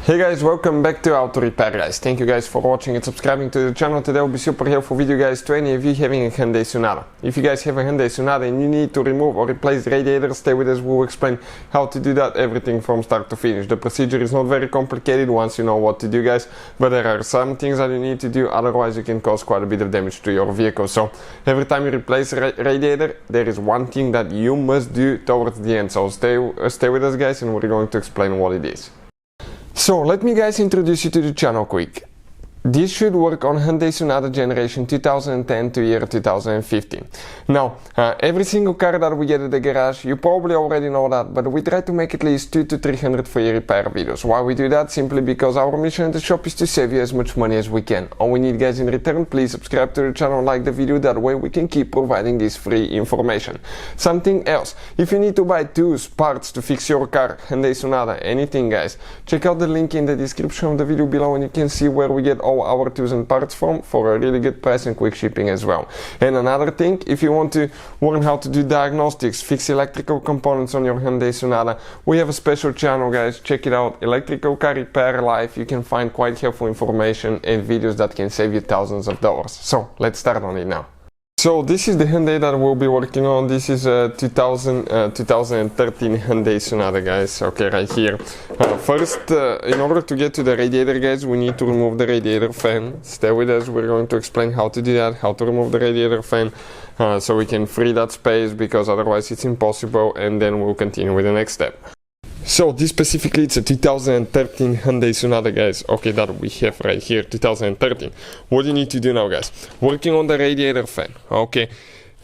Hey guys, welcome back to Auto Repair guys. Thank you guys for watching and subscribing to the channel. Today will be super helpful video guys to any of you having a Hyundai Sonata. If you guys have a Hyundai Sonata and you need to remove or replace the radiator, stay with us, we'll explain how to do that, everything from start to finish. The procedure is not very complicated once you know what to do guys, but there are some things that you need to do, otherwise you can cause quite a bit of damage to your vehicle. So every time you replace a radiator, there is one thing that you must do towards the end. So stay with us guys and we're going to explain what it is. So let me guys introduce you to the channel quick. This should work on Hyundai Sonata generation 2010 to year 2015. Now, every single car that we get at the garage, you probably already know that, but we try to make at least 200 to 300 free repair videos. Why we do that? Simply because our mission at the shop is to save you as much money as we can. All we need guys in return, please subscribe to the channel, like the video, that way we can keep providing this free information. Something else, if you need to buy tools, parts to fix your car, Hyundai Sonata, anything guys, check out the link in the description of the video below and you can see where we get all our tools and parts from for a really good price and quick shipping as well. And another thing, if you want to learn how to do diagnostics, fix electrical components on your Hyundai Sonata, we have a special channel guys, check it out, Electrical Car Repair Live. You can find quite helpful information and videos that can save you thousands of dollars. So let's start on it now. So this is the Hyundai that we'll be working on. This is a 2013 Hyundai Sonata guys. Okay, right here. First, in order to get to the radiator guys, we need to remove the radiator fan. Stay with us, we're going to explain how to do that, how to remove the radiator fan, so we can free that space, because otherwise it's impossible, and then we'll continue with the next step. So this specifically, it's a 2013 Hyundai Sonata guys, okay, that we have right here, 2013. What do you need to do now guys? Working on the radiator fan, okay,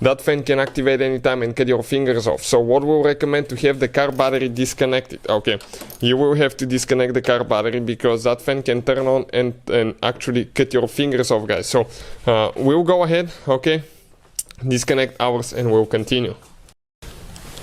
that fan can activate anytime and cut your fingers off. So what we'll recommend, to have the car battery disconnected, okay. You will have to disconnect the car battery because that fan can turn on and actually cut your fingers off guys. So we'll go ahead, okay, disconnect ours and we'll continue.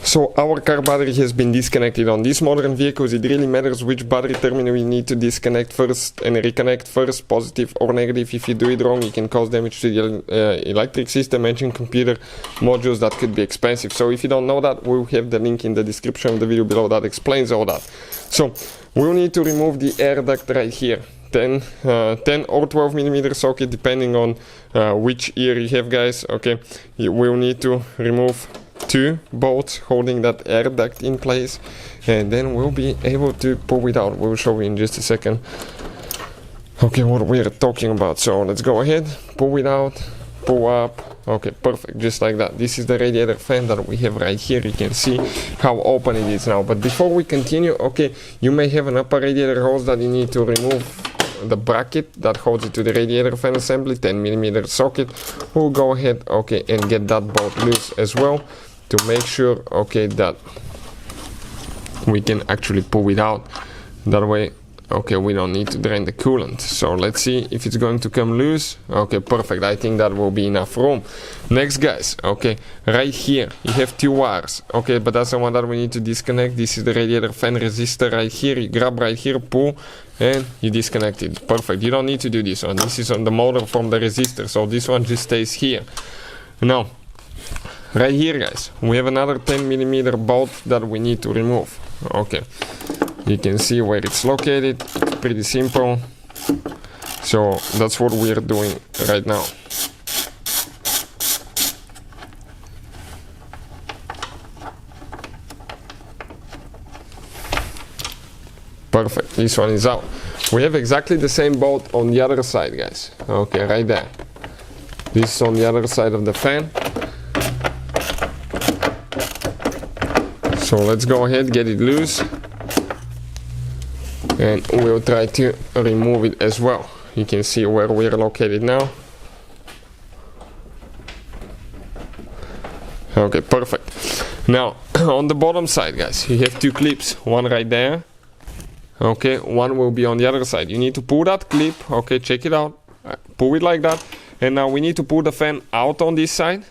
So our car battery has been disconnected. On these modern vehicles it really matters which battery terminal you need to disconnect first and reconnect first, positive or negative. If you do it wrong, it can cause damage to the electric system, engine, computer modules. That could be expensive. So if you don't know that, we'll have the link in the description of the video below that explains all that. So we'll need to remove the air duct right here. 10 or 12 millimeter socket, depending on which ear you have guys. Okay, you will need to remove 2 bolts holding that air duct in place, and then we'll be able to pull it out. We'll show you in just a second, okay, what we're talking about. So let's go ahead, pull it out, pull up. Okay, perfect, just like that. This is the radiator fan that we have right here. You can see how open it is now. But before we continue, okay, you may have an upper radiator hose that you need to remove the bracket that holds it to the radiator fan assembly, 10 millimeter socket. We'll go ahead, okay, and get that bolt loose as well, to make sure, okay, that we can actually pull it out. That way, okay, we don't need to drain the coolant. So let's see if it's going to come loose. Okay, perfect, I think that will be enough room. Next guys, okay, right here you have 2 wires, okay, but that's the one that we need to disconnect. This is the radiator fan resistor right here. You grab right here, pull, and you disconnect it. Perfect, you don't need to do this one. This is on the motor from the resistor, so this one just stays here. Now right here guys, we have another 10 millimeter bolt that we need to remove. Okay, you can see where it's located. It's pretty simple. So that's what we are doing right now. Perfect, this one is out. We have exactly the same bolt on the other side guys. Okay, right there. This is on the other side of the fan. So let's go ahead, get it loose, and we'll try to remove it as well. You can see where we're located now. Okay, perfect. Now on the bottom side guys, you have 2 clips, one right there, okay, one will be on the other side. You need to pull that clip, okay, check it out, pull it like that, and now we need to pull the fan out on this side.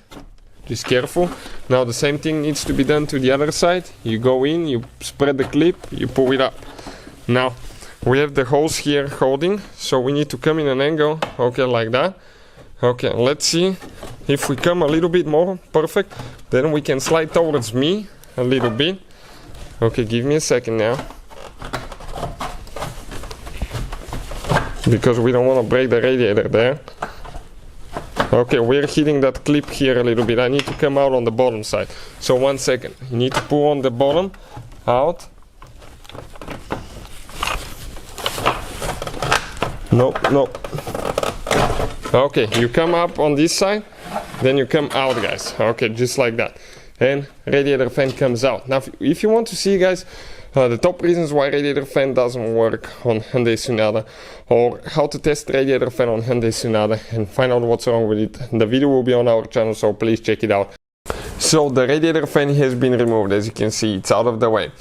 Just careful. Now the same thing needs to be done to the other side. You go in, you spread the clip, you pull it up. Now we have the hose here holding, so we need to come in an angle, okay, like that. Okay, let's see if we come a little bit more. Perfect. Then we can slide towards me a little bit. Okay, give me a second now. because we don't want to break the radiator there. Okay, we're hitting that clip here a little bit. I need to come out on the bottom side. So 1 second. You need to pull on the bottom out. Nope, nope. Okay, you come up on this side, then you come out, guys. Okay, just like that. And radiator fan comes out. Now, if you want to see, guys, the top reasons why radiator fan doesn't work on Hyundai Sonata, or how to test radiator fan on Hyundai Sonata and find out what's wrong with it, the video will be on our channel, so please check it out. So the radiator fan has been removed. As you can see, it's out of the way.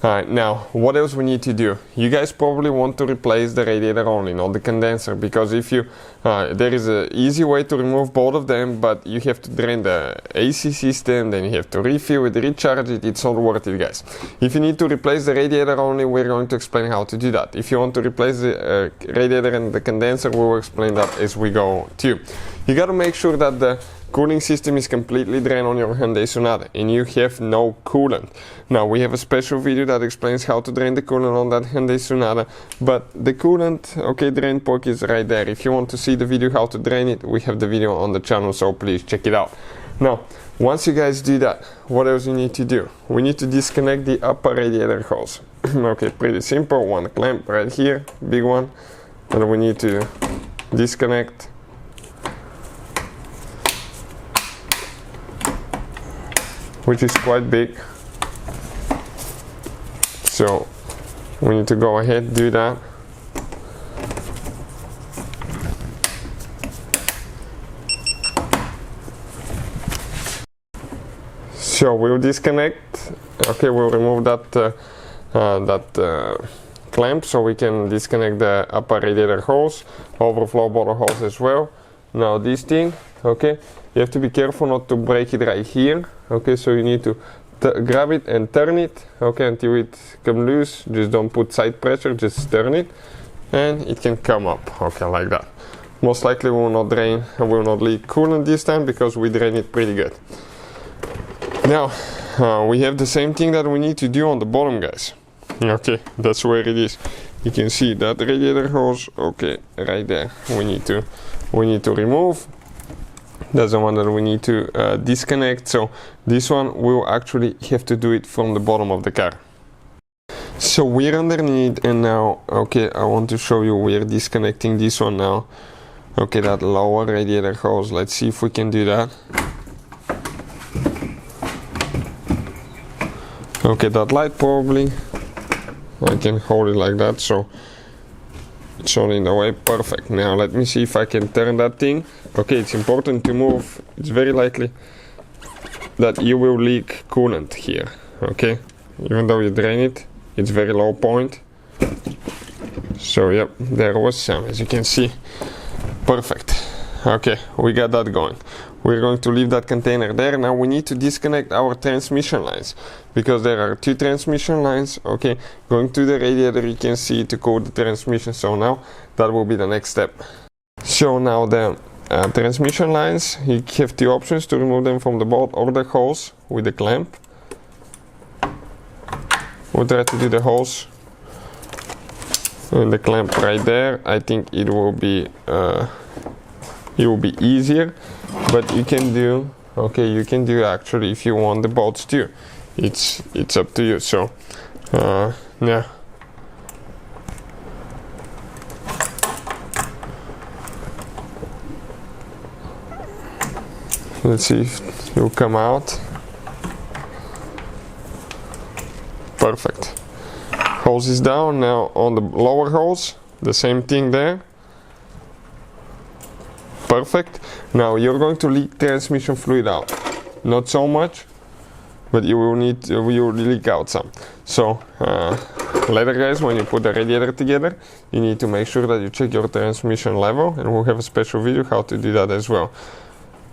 Alright, now what else we need to do? You guys probably want to replace the radiator only, not the condenser, because if you there is an easy way to remove both of them, but you have to drain the AC system, then you have to refill it, recharge it. It's not worth it, guys. If you need to replace the radiator only, we're going to explain how to do that. If you want to replace the radiator and the condenser, we will explain that as we go too. You got to make sure that the cooling system is completely drained on your Hyundai Sonata and you have no coolant. Now we have a special video that explains how to drain the coolant on that Hyundai Sonata, but the coolant, okay, drain point is right there. If you want to see the video how to drain it, we have the video on the channel, so please check it out. Now once you guys do that, what else you need to do? We need to disconnect the upper radiator hose. Okay, pretty simple. One clamp right here, big one, and we need to disconnect which is quite big, so we need to go ahead do that. So we'll disconnect. Okay, we'll remove that clamp so we can disconnect the upper radiator hose, overflow bottle hose as well. Now this thing, okay, you have to be careful not to break it right here. Okay, so you need to grab it and turn it, okay, until it comes loose. Just don't put side pressure, just turn it and it can come up, okay, like that. Most likely we will not drain and will not leak coolant this time because we drain it pretty good. Now we have the same thing that we need to do on the bottom, guys. Okay, that's where it is. You can see that radiator hose, okay, right there. We need to remove. That's the one that we need to disconnect. So this one we'll actually have to do it from the bottom of the car. So we're underneath, and now, okay, I want to show you we're disconnecting this one now. Okay, that lower radiator hose. Let's see if we can do that. Okay, that light probably I can hold it like that, so it's not in the way. Perfect. Now let me see if I can turn that thing. Okay, it's important to move. It's very likely that you will leak coolant here. Okay, even though you drain it, it's very low point. So yep, there was some, as you can see. Perfect. Okay, we got that going. We're going to leave that container there. Now we need to disconnect our transmission lines, because there are two transmission lines, okay, going to the radiator, you can see, to cool the transmission. So now that will be the next step. So now the transmission lines, you have two options to remove them from the bolt or the hose with the clamp. We'll try to do the hose and the clamp right there. I think it will be easier, but you can do, okay, you can do actually if you want the bolts too. It's up to you. So yeah, let's see if it will come out. Perfect. Hose is down. Now on the lower hose, the same thing there. Perfect. Now you're going to leak transmission fluid out. Not so much, but you will leak out some. So later, guys, when you put the radiator together, you need to make sure that you check your transmission level, and we'll have a special video how to do that as well.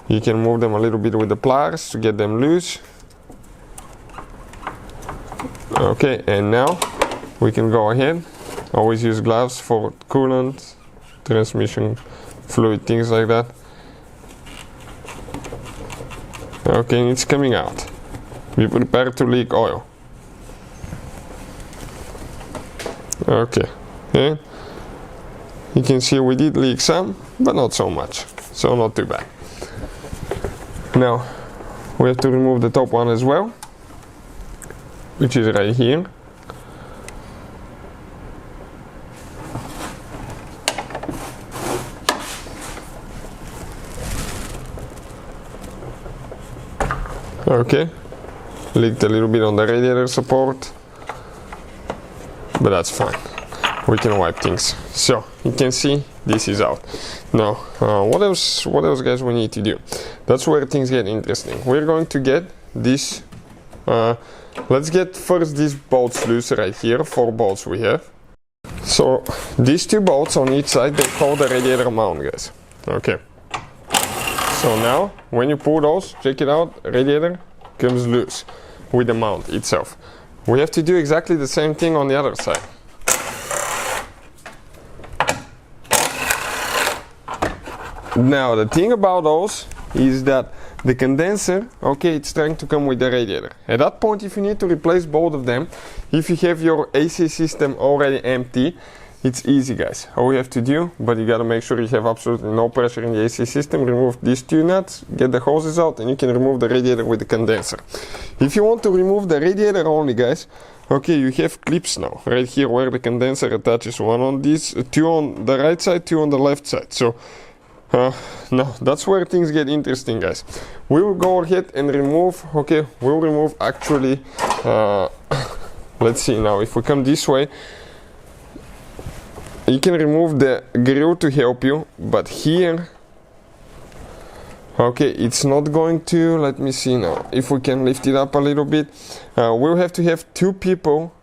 You can move them a little bit with the pliers to get them loose. Okay, and now we can go ahead. Always use gloves for coolant, transmission fluid, things like that. Okay, it's coming out. Be prepared to leak oil. Okay, yeah. You can see we did leak some, but not so much, so not too bad. Now we have to remove the top one as well, which is right here. Okay, leaked a little bit on the radiator support, but that's fine. We can wipe things. So you can see this is out. Now what else guys we need to do? That's where things get interesting. We're going to get this let's get first these bolts loose right here. 4 bolts we have. So these 2 bolts on each side, they hold the radiator mount, guys. Okay, so now when you pull those, check it out, radiator comes loose with the mount itself. We have to do exactly the same thing on the other side. Now the thing about those is that the condenser, okay, it's trying to come with the radiator. At that point, if you need to replace both of them, if you have your AC system already empty, it's easy, guys. All you have to do, but you gotta make sure you have absolutely no pressure in the AC system, remove these 2 nuts, get the hoses out, and you can remove the radiator with the condenser. If you want to remove the radiator only, guys, okay, you have clips now, right here where the condenser attaches. 1 on this, 2 on the right side, 2 on the left side. So now that's where things get interesting, guys. We will go ahead and remove, okay, we'll remove actually, let's see now, if we come this way, you can remove the grill to help you, but here, okay, it's not going to, let me see now, if we can lift it up a little bit. We'll have to have 2 people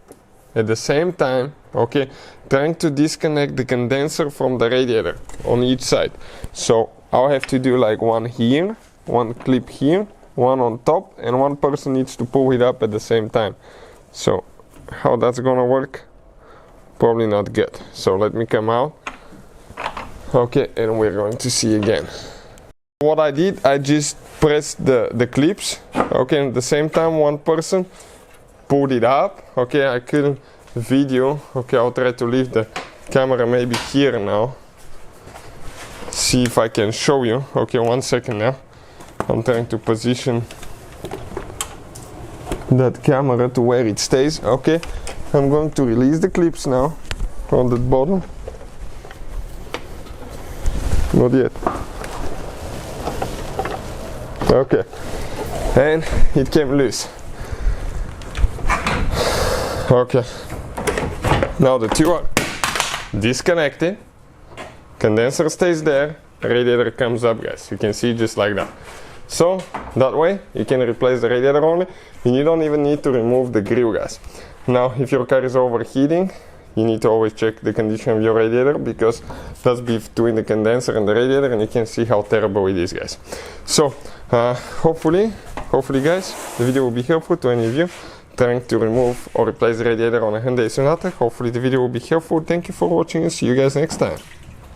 at the same time, okay, trying to disconnect the condenser from the radiator on each side. So I'll have to do like 1 here, 1 clip here, 1 on top, and 1 person needs to pull it up at the same time. So how that's gonna work? Probably not good. So let me come out. Okay, and we're going to see again. What I did, I just pressed the clips, okay, and at the same time 1 person pulled it up. Okay, I couldn't video. Okay, I'll try to leave the camera maybe here now. See if I can show you. Okay, 1 second now. I'm trying to position that camera to where it stays. Okay, I'm going to release the clips now on the bottom. Not yet. Okay, and it came loose. Okay, now the 2 are disconnected, condenser stays there, radiator comes up, guys. You can see just like that. So that way you can replace the radiator only, and you don't even need to remove the grill, guys. Now if your car is overheating, you need to always check the condition of your radiator, because that's between the condenser and the radiator, and you can see how terrible it is, guys. So hopefully guys, the video will be helpful to any of you trying to remove or replace the radiator on a Hyundai Sonata. Hopefully the video will be helpful. Thank you for watching, and see you guys next time.